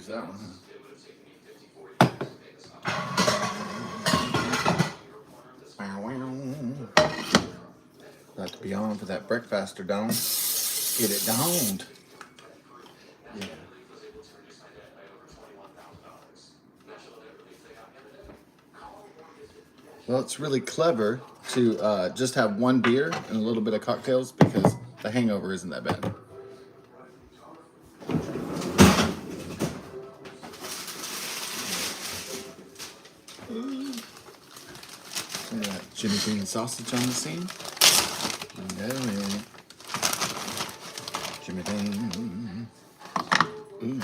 use that one. Got to be on for that breakfaster, don't get it downed. Yeah. Well, it's really clever to just have one beer and a little bit of cocktails because the hangover isn't that bad. We got Jimmy Bean sausage on the scene. Jimmy Bean. Ooh.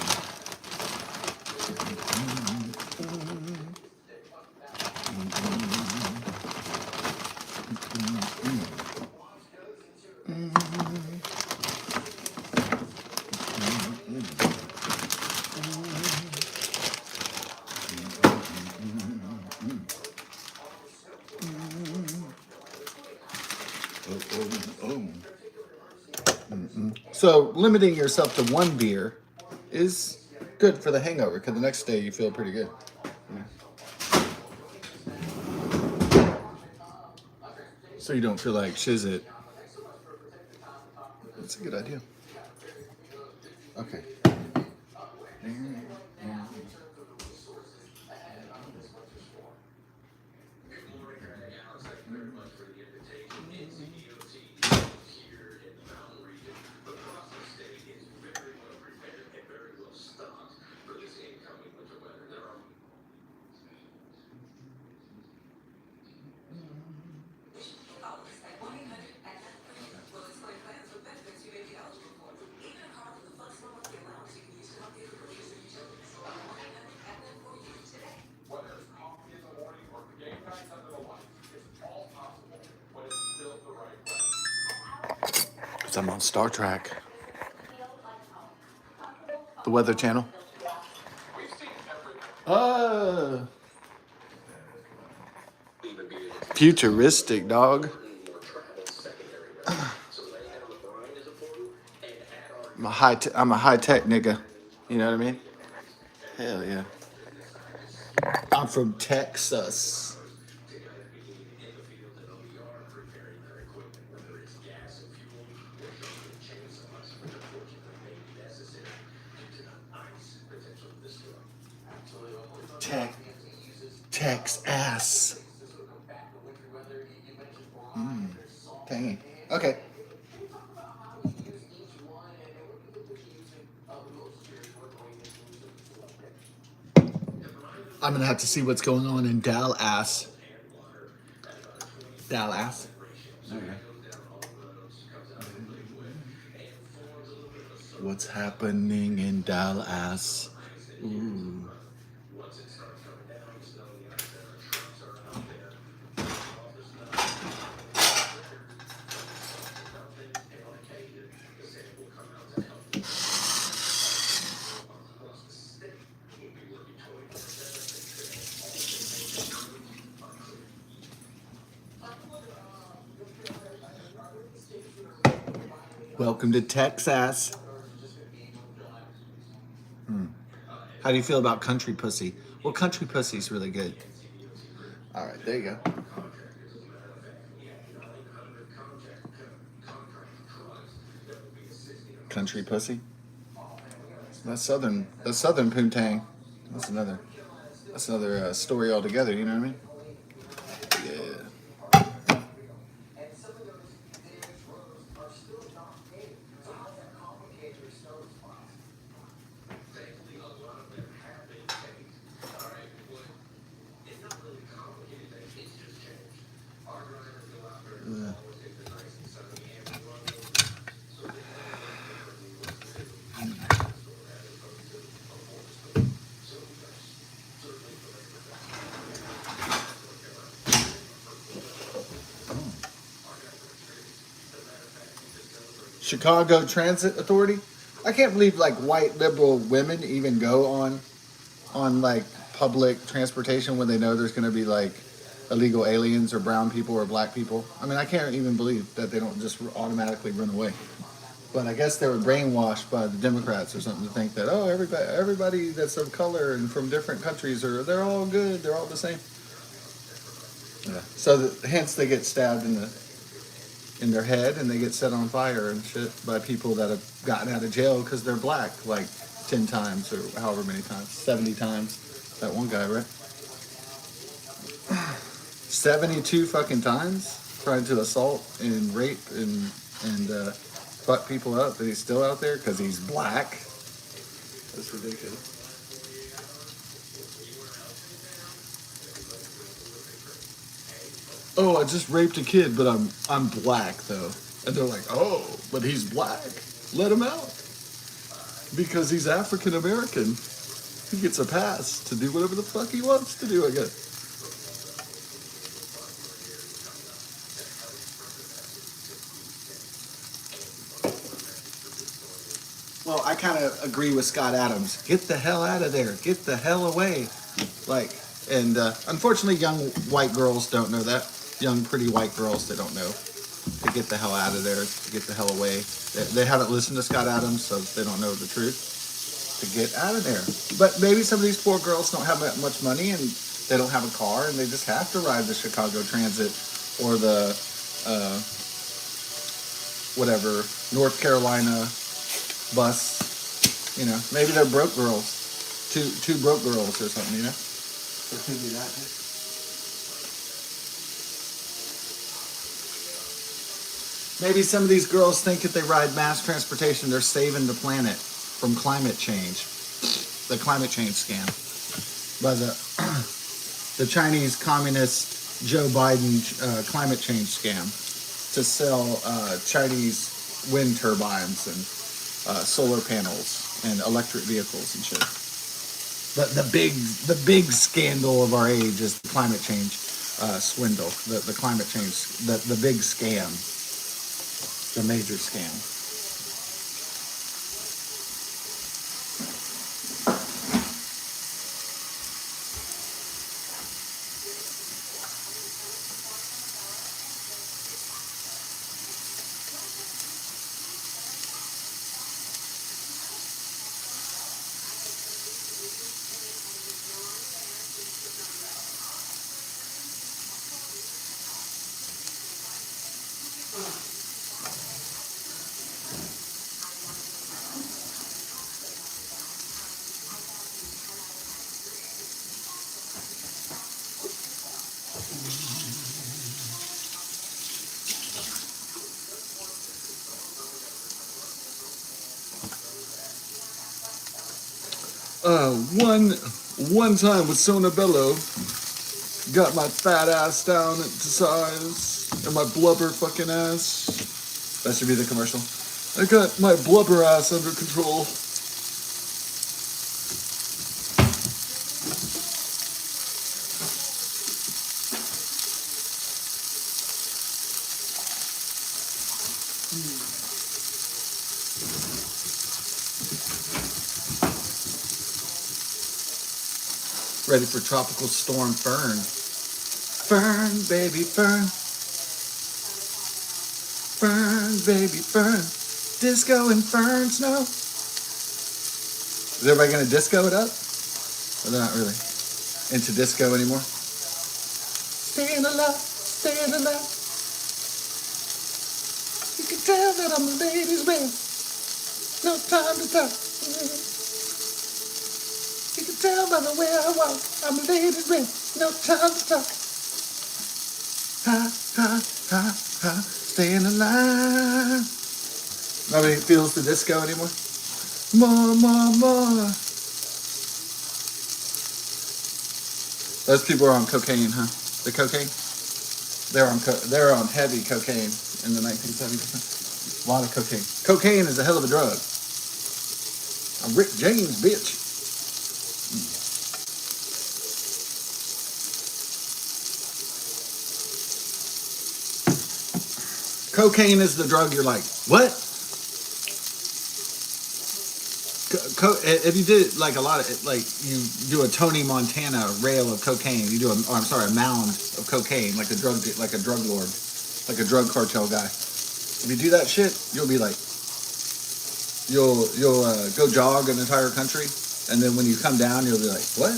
So limiting yourself to one beer is good for the hangover because the next day you feel pretty good. So you don't feel like shiz it. That's a good idea. Okay. Because I'm on Star Trek. The Weather Channel. Futuristic, dog. I'm a high-tech nigga. You know what I mean? Hell yeah. I'm from Texas. Texas. Tangy. Okay. I'm gonna have to see what's going on in Dallas. Dallas. Okay. What's happening in Dallas? Ooh. Welcome to Texas. How do you feel about country pussy? Well, country pussy's really good. All right, there you go. Country pussy. That's southern poontang. That's another story altogether. You know what I mean? Yeah. Chicago Transit Authority. I can't believe like white liberal women even go on like public transportation when they know there's going to be like illegal aliens or brown people or black people. I mean, I can't even believe that they don't just automatically run away. But I guess they were brainwashed by the Democrats or something to think that, oh, everybody that's of color and from different countries they're all good, they're all the same. Yeah. So hence they get stabbed in their head and they get set on fire and shit by people that have gotten out of jail because they're black, like 10 times or however many times, 70 times. That one guy, right? 72 fucking times trying to assault and rape and fuck people up, and he's still out there because he's black. That's ridiculous. Oh, I just raped a kid, but I'm black though, and they're like, oh, but he's black. Let him out because he's African American. He gets a pass to do whatever the fuck he wants to do. I guess. Well, I kind of agree with Scott Adams. Get the hell out of there. Get the hell away. Like, and unfortunately, young white girls don't know that. Young, pretty white girls, they don't know to get the hell out of there, to get the hell away. They haven't listened to Scott Adams, so they don't know the truth. To get out of there. But maybe some of these poor girls don't have that much money and they don't have a car and they just have to ride the Chicago Transit or the whatever North Carolina bus. You know, maybe they're broke girls, two broke girls or something. You know, or could be that. Maybe some of these girls think if they ride mass transportation, they're saving the planet from climate change, the climate change scam by the Chinese communist Joe Biden climate change scam to sell Chinese wind turbines and solar panels and electric vehicles and shit. The big scandal of our age is the climate change swindle, the climate change, the big scam, the major scam. One time with Sonabello, got my fat ass down to size and my blubber fucking ass. That should be the commercial. I got my blubber ass under control. Ready for Tropical Storm Fern. Fern, baby, Fern. Fern, baby, Fern. Disco and Fern snow. Is everybody going to disco it up? Or they're not really into disco anymore? Staying alive, staying alive. You can tell that I'm a ladies' man. No time to talk. You can tell by the way I walk, I'm a ladies' man. No time to talk. Ha, ha, ha, ha, staying alive. Nobody feels the disco anymore? More, more, more. Those people are on cocaine, huh? The cocaine? They're on heavy cocaine in the 1970s. A lot of cocaine. Cocaine is a hell of a drug. I'm Rick James, bitch. Cocaine is the drug you're like, what? If you did like a lot of, like you do a Tony Montana rail of cocaine, you do a mound of cocaine, like a drug lord, like a drug cartel guy. If you do that shit, you'll be like, You'll go jog an entire country, and then when you come down, you'll be like, "What?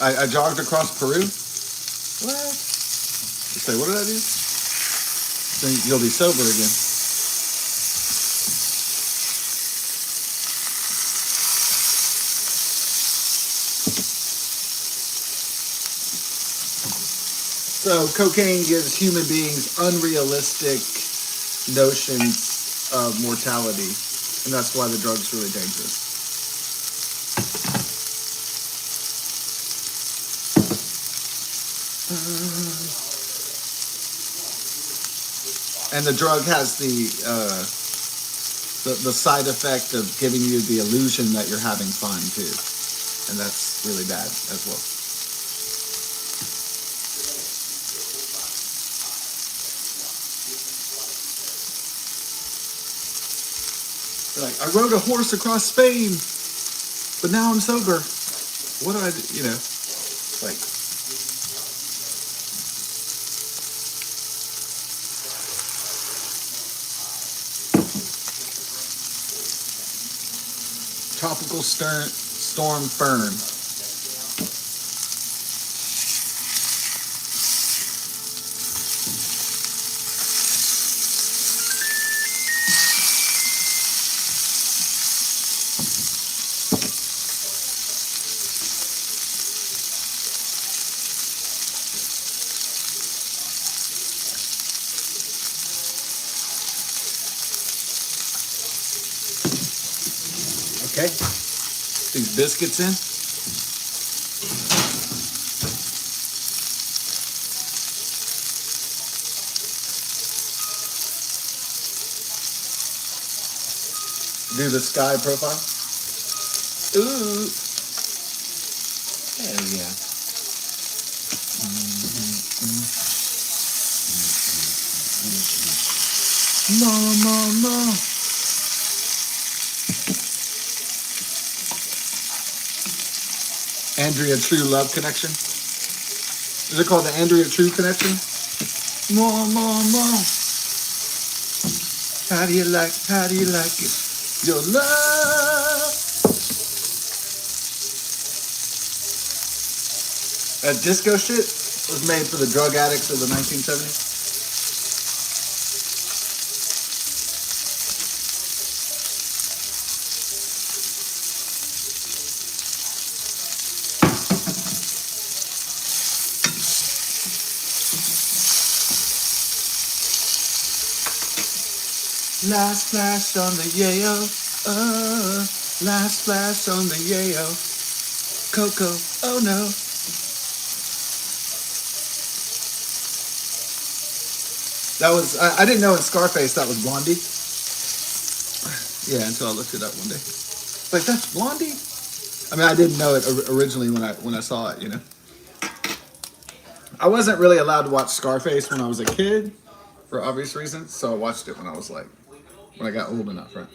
I jogged across Peru? What?" You say, "What did I do?" Then you'll be sober again. So cocaine gives human beings unrealistic notions of mortality, and that's why the drug's really dangerous. And the drug has the side effect of giving you the illusion that you're having fun too, and that's really bad as well. Like, I rode a horse across Spain, but now I'm sober. What do I do? You know, like, tropical storm Fern. Okay, these biscuits in. Do the sky profile. Ooh, hell yeah. No. Andrea True Love Connection. Is it called the Andrea True Connection? More. How do you like it? Your love. That disco shit was made for the drug addicts of the 1970s. Last flash on the yayo, last flash on the yayo, Coco, oh no. That was, I didn't know in Scarface that was Blondie. Yeah, until I looked it up one day. Like, that's Blondie? I mean, I didn't know it originally when I saw it, you know. I wasn't really allowed to watch Scarface when I was a kid, for obvious reasons, so I watched it when I got old enough, right?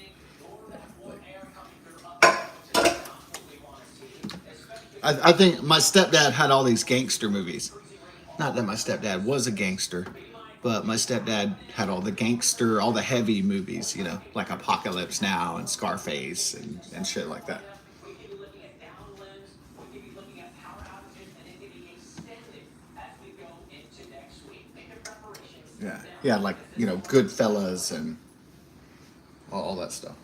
I think my stepdad had all these gangster movies. Not that my stepdad was a gangster, but my stepdad had all the heavy movies, you know, like Apocalypse Now and Scarface and shit like that. Yeah, he had like, you know, Goodfellas and all that stuff.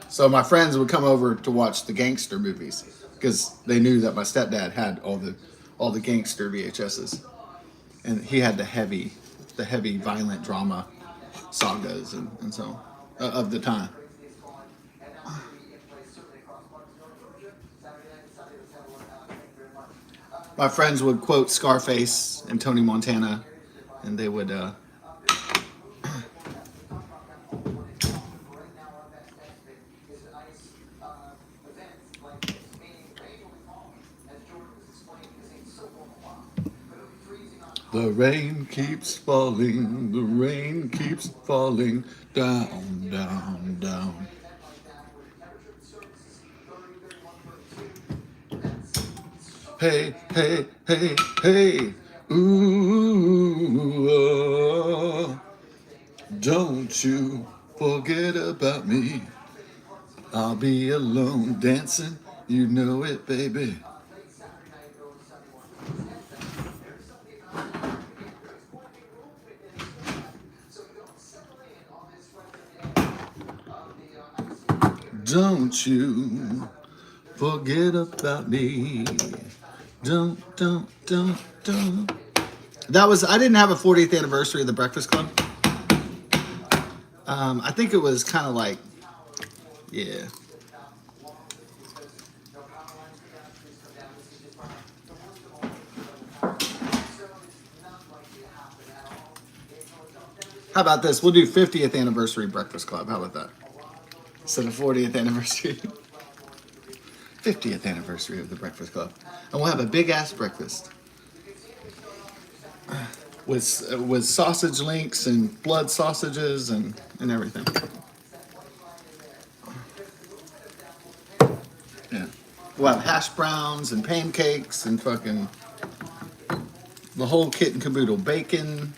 So my friends would come over to watch the gangster movies because they knew that my stepdad had all the gangster VHSs, and he had the heavy violent drama sagas and so on, of the time. My friends would quote Scarface and Tony Montana, and they would. The rain keeps falling, the rain keeps falling down, down, down. Hey, ooh, don't you forget about me. I'll be alone dancing. You know it, baby. Don't you forget about me. Don't. That was, I didn't have a 40th anniversary of the Breakfast Club. I think it was kind of like, yeah. How about this? We'll do 50th anniversary Breakfast Club. How about that? Instead of 40th anniversary. 50th anniversary of the Breakfast Club. And we'll have a big ass breakfast. With sausage links and blood sausages and everything. Yeah. We'll have hash browns and pancakes and fucking the whole kit and caboodle. Bacon,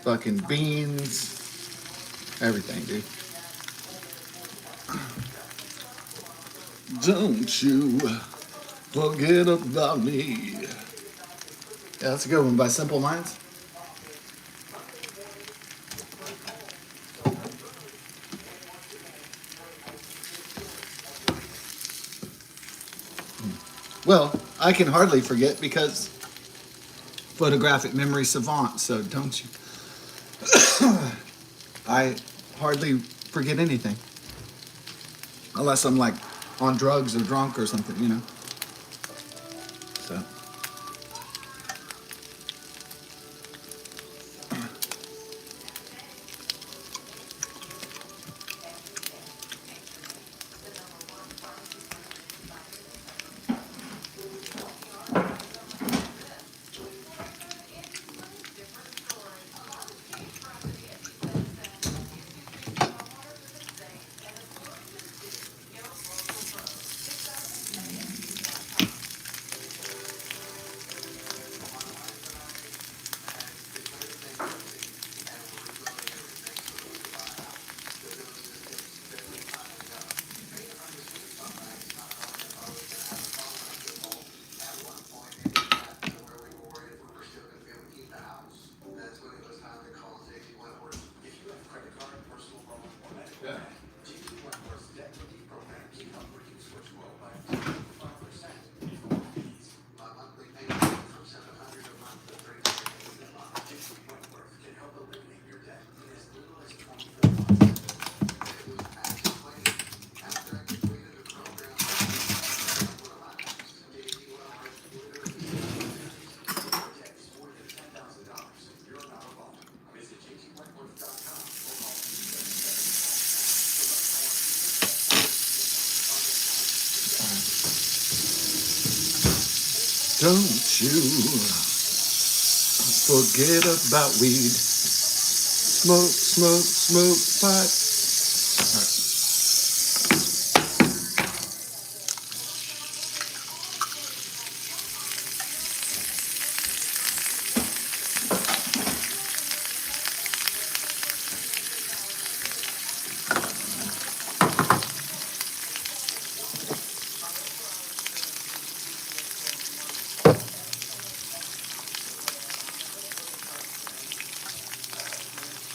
fucking beans, everything, dude. Don't you forget about me. Yeah, that's a good one by Simple Minds. Well, I can hardly forget because photographic memory savant, so don't you? I hardly forget anything. Unless I'm like on drugs or drunk or something, you know. So. Don't you forget about weed. Smoke pot. All right.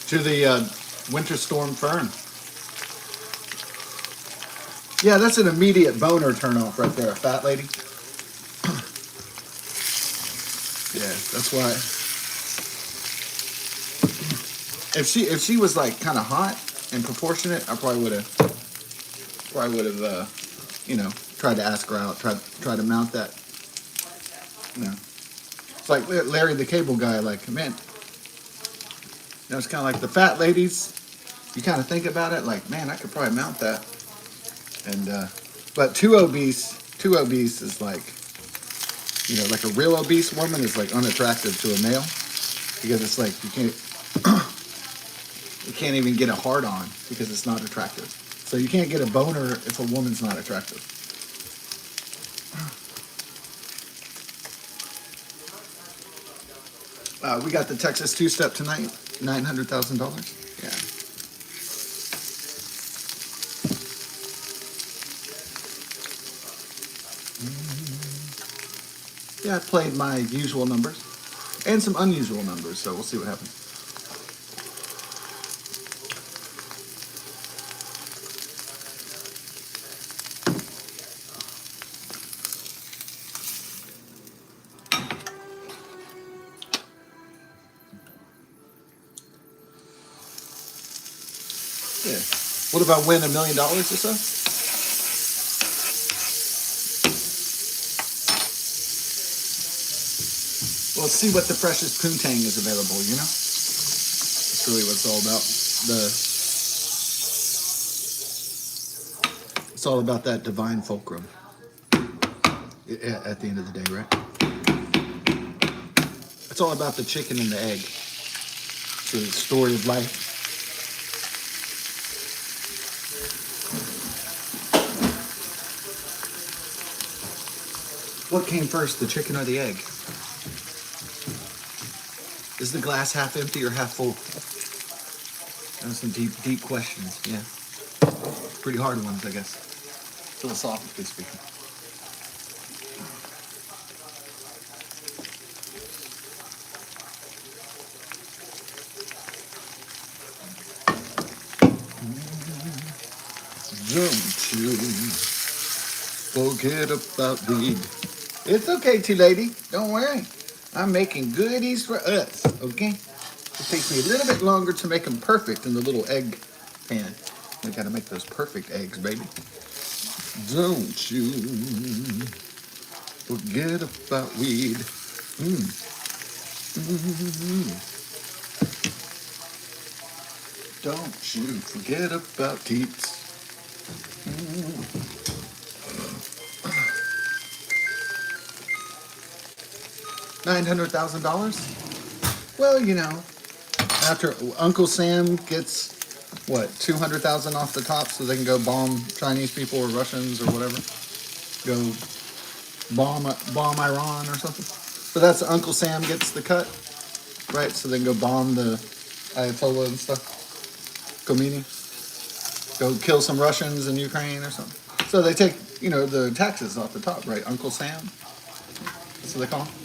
To the winter storm Fern. Yeah, that's an immediate boner turnoff right there, fat lady. Yeah, that's why. If she was like kind of hot and proportionate, I probably would have you know, tried to ask her out, try to mount that. You know, it's like Larry the Cable Guy. Like, man, you know, it's kind of like the fat ladies. You kind of think about it, like, man, I could probably mount that. And but too obese is like, you know, like a real obese woman is like unattractive to a male because it's like you can't even get a hard on because it's not attractive. So you can't get a boner if a woman's not attractive. We got the Texas two-step tonight, $900,000. Yeah. Yeah, I played my usual numbers and some unusual numbers, so we'll see what happens. Yeah. What about win $1 million or so? Well, let's see what the freshest poontang is available, you know? That's really what it's all about. It's all about that divine fulcrum at the end of the day, right? It's all about the chicken and the egg. It's the story of life. What came first, the chicken or the egg? Is the glass half empty or half full? Those are some deep, deep questions, yeah. Pretty hard ones, I guess. Philosophically speaking. Don't you forget about weed. It's okay, tea lady. Don't worry. I'm making goodies for us, okay? It takes me a little bit longer to make them perfect in the little egg pan. We gotta make those perfect eggs, baby. Don't you forget about weed. Don't you forget about teats. $900,000? Well, you know, after Uncle Sam gets what 200,000 off the top, so they can go bomb Chinese people or Russians or whatever, go bomb Iran or something. So that's Uncle Sam gets the cut, right? So they can go bomb the Ayatollah and stuff. Khomeini, go kill some Russians in Ukraine or something. So they take, you know, the taxes off the top, right? Uncle Sam. That's what they call him.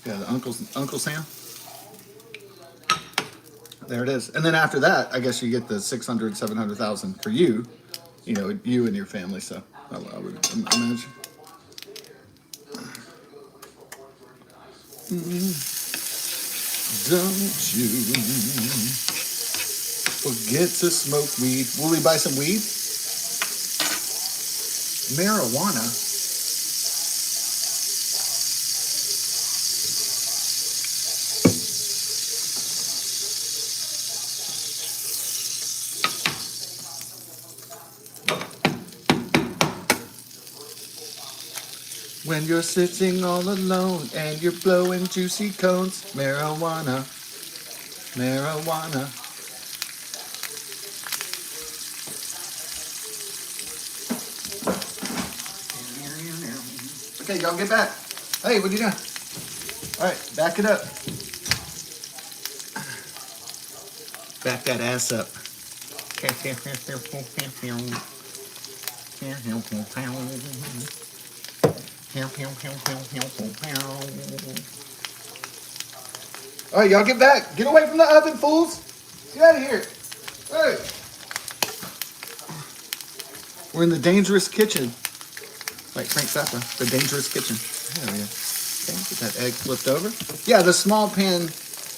Yeah, the Uncle Sam. There it is. And then after that, I guess you get the 600, 700,000 for you, you know, you and your family. So I would imagine. Don't you forget to smoke weed. Will we buy some weed? Marijuana? When you're sitting all alone and you're blowing juicy cones, marijuana, marijuana. Okay, y'all get back. Hey, what are you doing? All right, back it up. Back that ass up. All right, y'all get back. Get away from the oven, fools. Get out of here. Hey. We're in the dangerous kitchen. Like Frank Zappa, the dangerous kitchen. Hell yeah. Okay, get that egg flipped over. Yeah, the small pan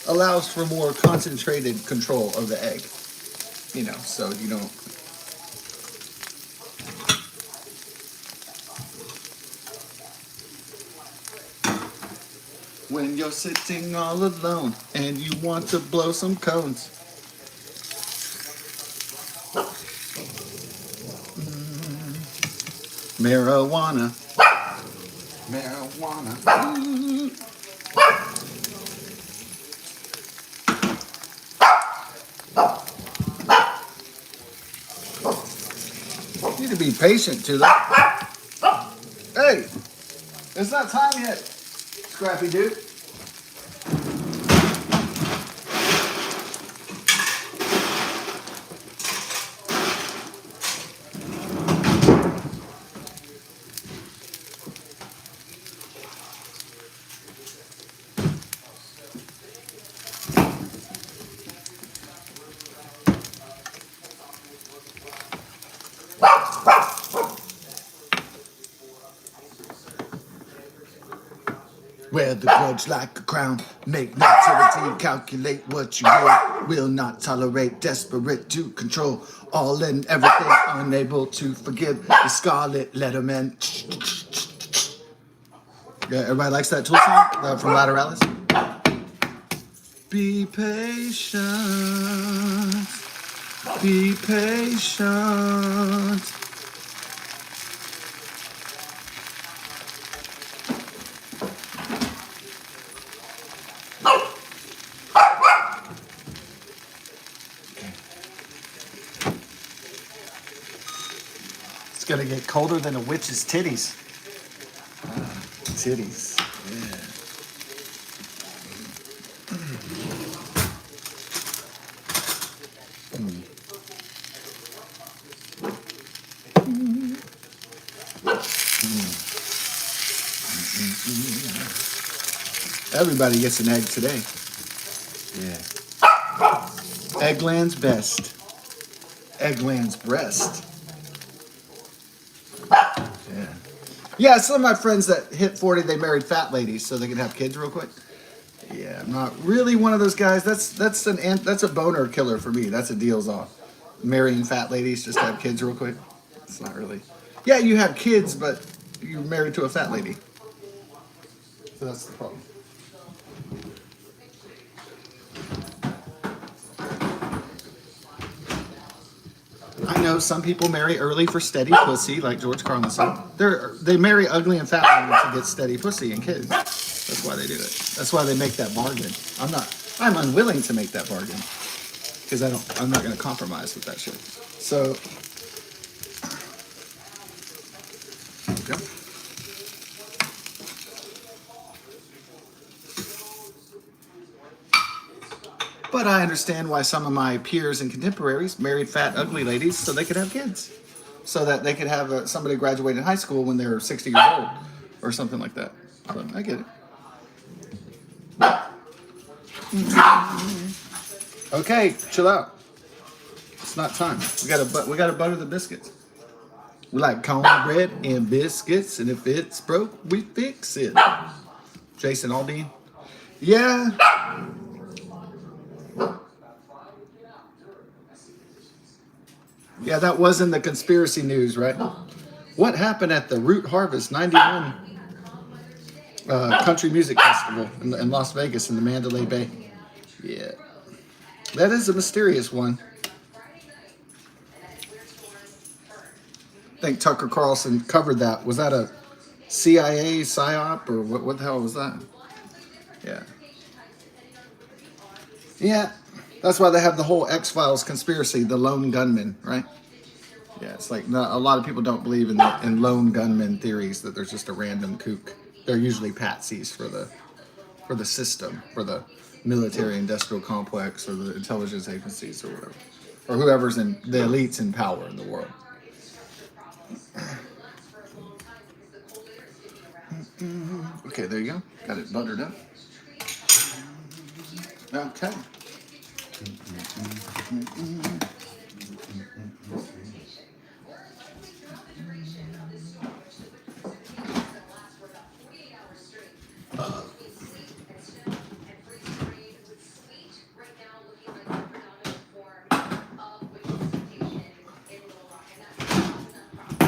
allows for more concentrated control of the egg. You know, so you don't. When you're sitting all alone and you want to blow some cones. Marijuana. Marijuana. You need to be patient, Tula. Hey, it's not time yet, Scrappy dude. Wear the grudge like a crown. Make no activity, calculate what you will not tolerate, desperate to control all and everything, unable to forgive. The Scarlet Letterman. Yeah, everybody likes that Tool song from Lateralis. Be patient. Be patient. It's gonna get colder than a witch's titties. Titties. Yeah. Everybody gets an egg today. Yeah. Eggland's best. Eggland's breast. Yeah. Yeah, some of my friends that hit 40, they married fat ladies so they can have kids real quick. Yeah, I'm not really one of those guys. That's a boner killer for me. That's a deal's off. Marrying fat ladies just to have kids real quick. It's not really. Yeah, you have kids, but you're married to a fat lady. So that's the problem. I know some people marry early for steady pussy, like George Carlin said. They marry ugly and fat women to get steady pussy and kids. That's why they do it. That's why they make that bargain. I'm unwilling to make that bargain because I'm not going to compromise with that shit. So, okay. But I understand why some of my peers and contemporaries married fat, ugly ladies so they could have kids. So that they could have somebody graduated high school when they're 60 years old or something like that. So I get it. Okay, chill out. It's not time. We gotta butter the biscuits. We like cornbread and biscuits, and if it's broke, we fix it. Jason Aldean. Yeah. Yeah, that was in the conspiracy news, right? What happened at the Root Harvest 91 Country Music Festival in Las Vegas in the Mandalay Bay? Yeah. That is a mysterious one. I think Tucker Carlson covered that. Was that a CIA psyop or what the hell was that? Yeah. Yeah. That's why they have the whole X-Files conspiracy, the lone gunman, right? Yeah, it's like a lot of people don't believe in lone gunman theories that there's just a random kook. They're usually patsies for the system, for the military industrial complex or the intelligence agencies or whatever. Or whoever's in the elites in power in the world. Okay, there you go. Got it buttered up. Okay.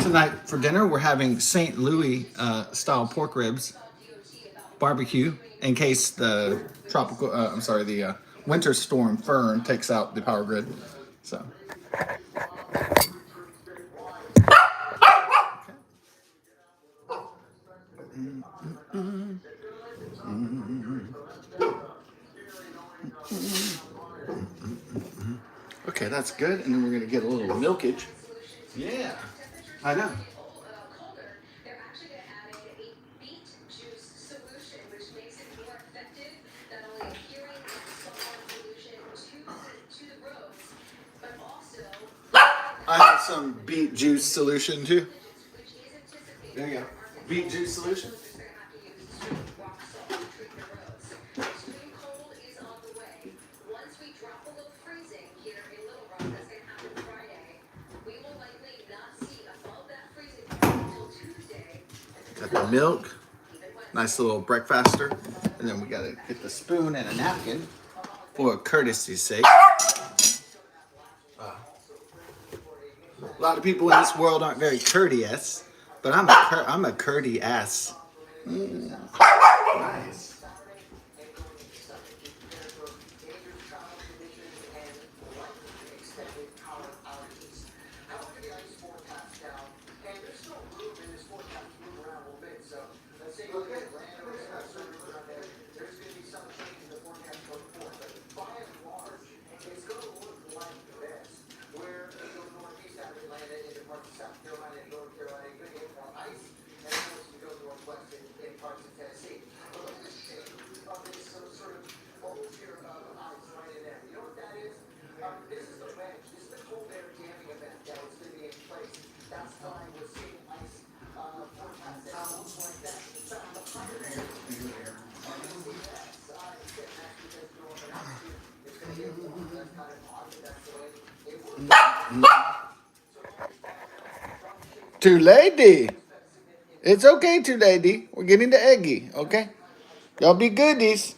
Tonight for dinner, we're having St. Louis style pork ribs barbecue in case the winter storm Fern takes out the power grid. So. Okay, that's good. And then we're going to get a little milkage. Yeah, I know. I have some beet juice solution too. There you go. Beet juice solution. Got the milk. Nice little breakfaster. And then we gotta get the spoon and a napkin for courtesy's sake. A lot of people in this world aren't very courteous, but I'm a courteous. Nice. Too lady. It's okay, too lady. We're getting the eggy, okay? Y'all be goodies.